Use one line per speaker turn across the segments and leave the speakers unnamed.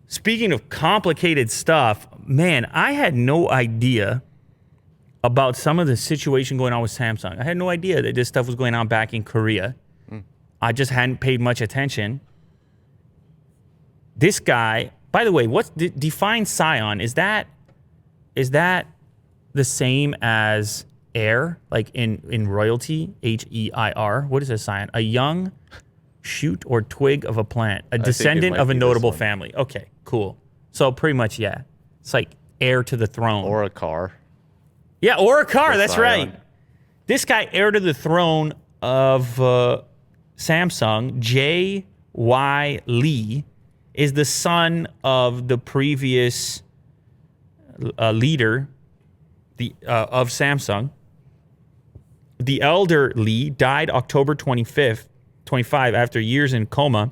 speaking of complicated stuff, man, I had no idea about some of the situation going on with Samsung. I had no idea that this stuff was going on back in Korea. I just hadn't paid much attention. This guy, by the way, define scion? Is that the same as heir, like in royalty, H-E-I-R? What is a scion? A young shoot or twig of a plant, a descendant of a notable family. Okay, cool. So pretty much, yeah. It's like heir to the throne.
Or a car.
Yeah, or a car, that's
scion.
right. This guy, heir to the throne of Samsung, J.Y. Lee, is the son of the previous leader of Samsung. The elder Lee died October 25 after years in coma,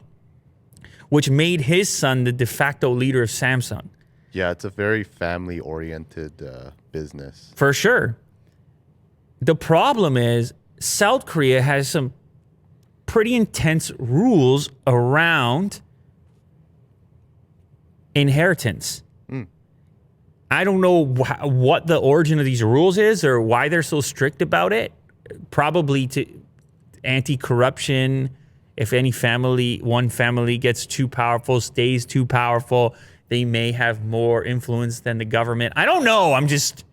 which made his son the de facto leader of Samsung.
Yeah, it's a very family-oriented business.
For sure. The problem is South Korea has some pretty intense rules around inheritance. I don't know what the origin of these rules is or why they're so strict about it. Probably to anti-corruption. If one family gets too powerful, stays too powerful, they may have more influence than the government. I don't know. I'm just...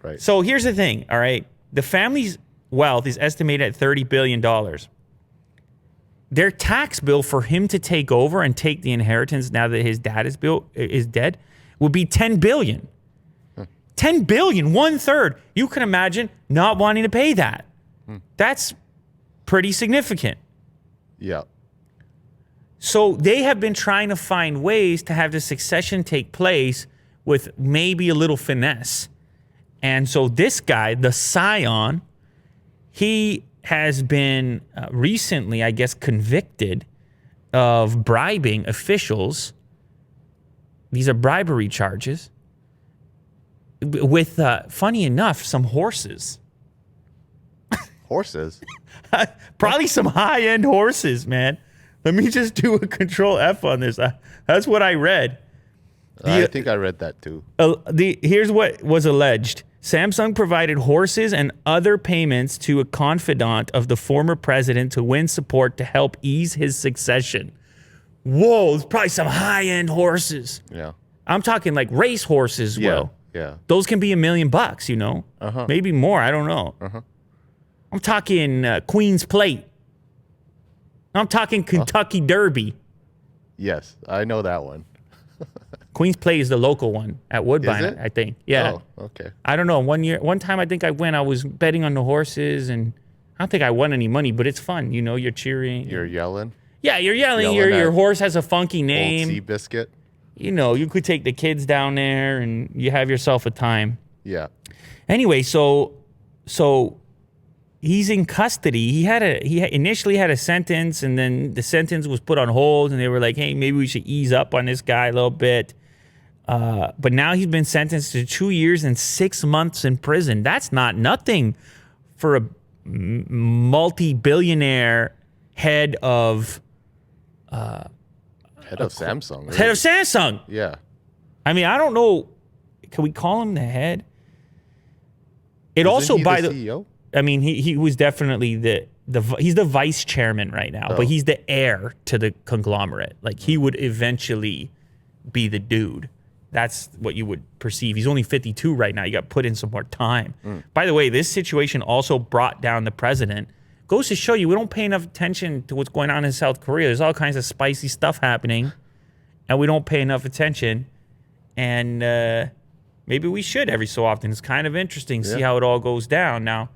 Right.
So here's the thing, all right? The family's wealth is estimated at $30 billion. Their tax bill for him to take over and take the inheritance now that his dad is dead would be $10 billion. $10 billion, 1/3. You can imagine not wanting to pay that. That's pretty significant.
Yeah.
So they have been trying to find ways to have the succession take place with maybe a little finesse. And so this guy, the scion, he has been recently, I guess, convicted of bribing officials. These are bribery charges with, funny enough, some horses.
Horses?
Probably some high-end horses, man. Let me just do a control F on this. That's what I read.
I think I read that too.
Here's what was alleged. Samsung provided horses and other payments to a confidant of the former president to win support to help ease his succession. Whoa, it's probably some high-end horses.
Yeah.
I'm talking like race horses, Will.
Yeah.
Those can be $1 million, you know? Maybe more, I don't know. I'm talking Queen's Plate. I'm talking Kentucky Derby.
Yes, I know that one.
Queen's Plate is the local one at Woodbine,
Is it?
I think. Yeah.
Oh, okay.
I don't know. One time I think I was betting on the horses, and I don't think I won any money, but it's fun. You know, you're cheering.
You're yelling?
Yeah, you're yelling.
Yelling
Your
at
horse has a funky
Old
name.
Seabiscuit?
You know, you could take the kids down there, and you have yourself a time.
Yeah.
Anyway, so he's in custody. He initially had a sentence, and then the sentence was put on hold, and they were like, hey, maybe we should ease up on this guy a little bit. But now he's been sentenced to 2 years and 6 months in prison. That's not nothing for a multi-billionaire head of
Samsung. Really.
Head of Samsung.
Yeah.
I mean, I don't know. Can we call him the head? It
Isn't
also
he
by
the
the
CEO?
I mean, he was definitely he's the vice chairman right now, but he's the heir to the conglomerate. Like he would eventually be the dude. That's what you would perceive. He's only 52 right now. You got to put in some more time. By the way, this situation also brought down the president. Goes to show you, we don't pay enough attention to what's going on in South Korea. There's all kinds of spicy stuff happening, and we don't pay enough attention. And maybe we should every so often. It's kind of interesting to see how it all goes down. Now,